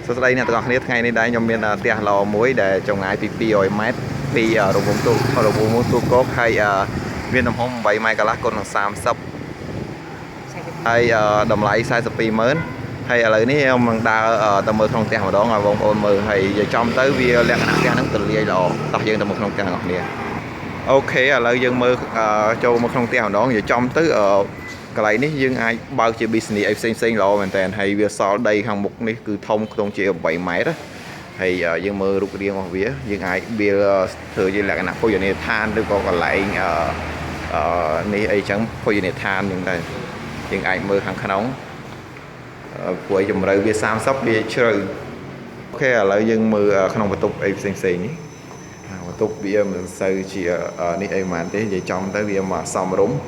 សួស្តីអ្នកទាំងអស់គ្នាថ្ងៃនេះដែរខ្ញុំមានផ្ទះល្អមួយដែលចម្ងាយពី200ម៉ែត្រពីរង្វង់ទូកកហើយមានទំហំ8ម៉ែត្រកន្លះគុណនឹង30ហើយតម្លៃ420000ហើយឥឡូវនេះខ្ញុំនឹងដើរទៅមើលក្នុងផ្ទះម្ដងឲ្យបងប្អូនមើលហើយចំទៅវាលក្ខណៈផ្ទះហ្នឹងទលាយល្អតោះយើងទៅមើលក្នុងផ្ទះទាំងអស់គ្នាអូខេឥឡូវយើងមើលចូលមកក្នុងផ្ទះម្ដងចំទៅកន្លែងនេះយើងអាចបើកជា business អីផ្សេងល្អមែនតើហើយវាសល់ដីខាងមុខនេះគឺធំខ្ទង់ជា8ម៉ែត្រហើយយើងមើលរូបរាងរបស់វាយើងអាចវាធ្វើជាលក្ខណៈភោជនីយដ្ឋានឬក៏កន្លែងនេះអីចឹងភោជនីយដ្ឋានចឹងដែរយើងអាចមើលខាងក្នុងព្រោះជំរៅវា30វាជ្រៅអូខេឥឡូវយើងមើលក្នុងបន្ទប់អីផ្សេងនេះបន្ទប់វាមិនសូវជានេះអីហ្មងទេនិយាយចំទៅវាមកសមរម្យ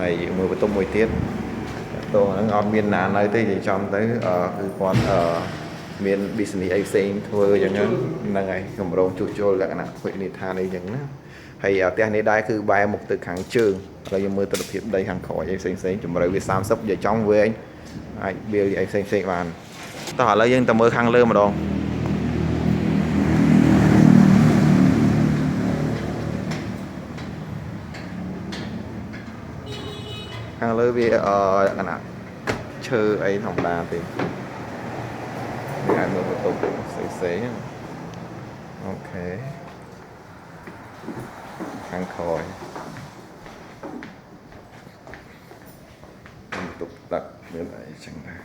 ហើយមើលបន្ទប់មួយទៀតតោះហ្នឹងអត់មានណានៅទេនិយាយចំទៅគឺគាត់មាន business អីផ្សេងធ្វើអញ្ចឹងហ្នឹងហើយកម្រងជួសជុលលក្ខណៈភោជនីយដ្ឋានអីអញ្ចឹងណាហើយផ្ទះនេះដែរគឺបែរមុខទៅខាងជើងឥឡូវយើងមើលទិដ្ឋភាពដីខាងក្រោយអីផ្សេងជំរៅវា30និយាយចំវែងអាចវាអីផ្សេងបានតោះឥឡូវយើងទៅមើលខាងលើម្ដងខាងលើវាលក្ខណៈឈើអីធម្មតាទេវាអាចមើលបន្ទប់ផ្សេងអូខេខាងក្រោយបន្ទប់ទឹកមានអីចឹងដែរ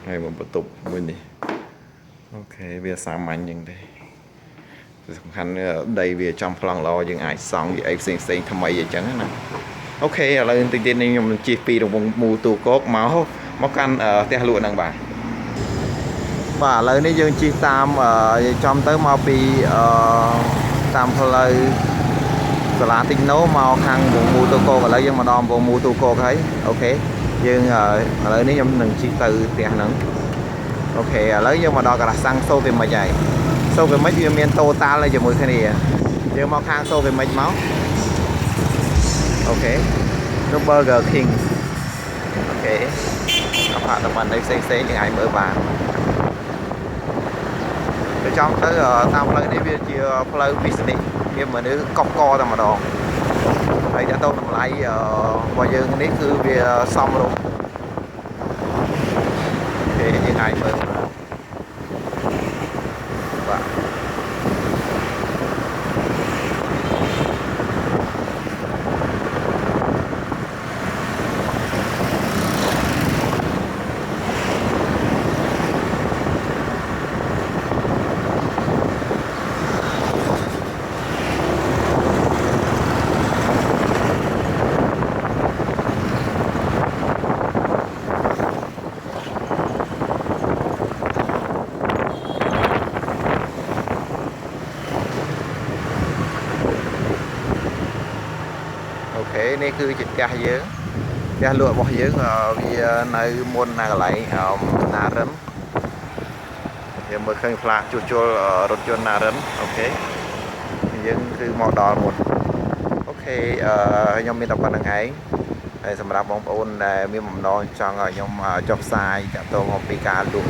ហើយបន្ទប់មួយនេះអូខេវាសាមញ្ញចឹងទេសំខាន់ដីវាចំប្លង់ល្អយើងអាចសង់វាអីផ្សេងថ្មីអញ្ចឹងណាអូខេឥឡូវតិចទៀតនេះខ្ញុំនឹងជិះពីរង្វង់មូលទូកកមកកាន់ផ្ទះលក់ហ្នឹងបាទឥឡូវនេះយើងជិះតាមចំទៅមកពីតាមផ្លូវសាលាទីកណូមកខាងវងមូលទូកកឥឡូវយើងមកដល់វងមូលទូកកហើយអូខេយើងឥឡូវនេះខ្ញុំនឹងជិះទៅផ្ទះហ្នឹងអូខេឥឡូវយើងមកដល់ការ៉ាសាំងសូពីមិចហើយសូពីមិចវាមានតូតាល់ជាមួយគ្នាយើងមកខាងសូពីមិចមកអូខេនោះ Burger King អូខេអផាតមិនអីផ្សេងយើងអាចមើលបានទៅចំទៅតាមផ្លូវនេះវាជាផ្លូវ business វាមិនគឺកប់កតែម្ដងហើយទៅតម្លៃរបស់យើងនេះគឺវាសមរម្យអូខេយើងអាចមើលបាទអូខេនេះគឺជាផ្ទះយើងផ្ទះលក់របស់យើងវានៅមុនណាកន្លែងណារិនយើងមើលឃើញផ្លាកជួសជុលរថយន្តណារិនអូខេយើងគឺមកដល់មុនអូខេខ្ញុំមានតែប៉ុណ្្នឹងឯងហើយសម្រាប់បងប្អូនដែលមានបំណងចង់ឲ្យខ្ញុំចុះផ្សាយតាក់ទងពីការលក់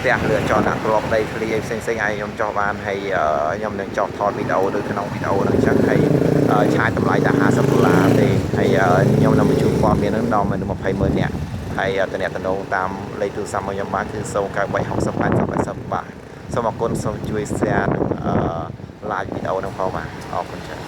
ផ្ទះលឿនចោលដាក់ក្របដីធ្លីផ្សេងឲ្យខ្ញុំចុះបានហើយខ្ញុំនឹងចុះថតវីដេអូនៅក្នុងវីដេអូហ្នឹងចឹងហើយឆាយតម្លៃតែ$50ទេហើយខ្ញុំនឹងបញ្ជូនព័ត៌មានហ្នឹងដល់មនុស្ស200,000នាក់ហើយតំណតាមលេខទូរស័ព្ទរបស់ខ្ញុំបាទគឺ093608080បាទសូមអរគុណសូមជួយ share និង like វីដេអូហ្នឹងផងបាទអរគុណច្រើន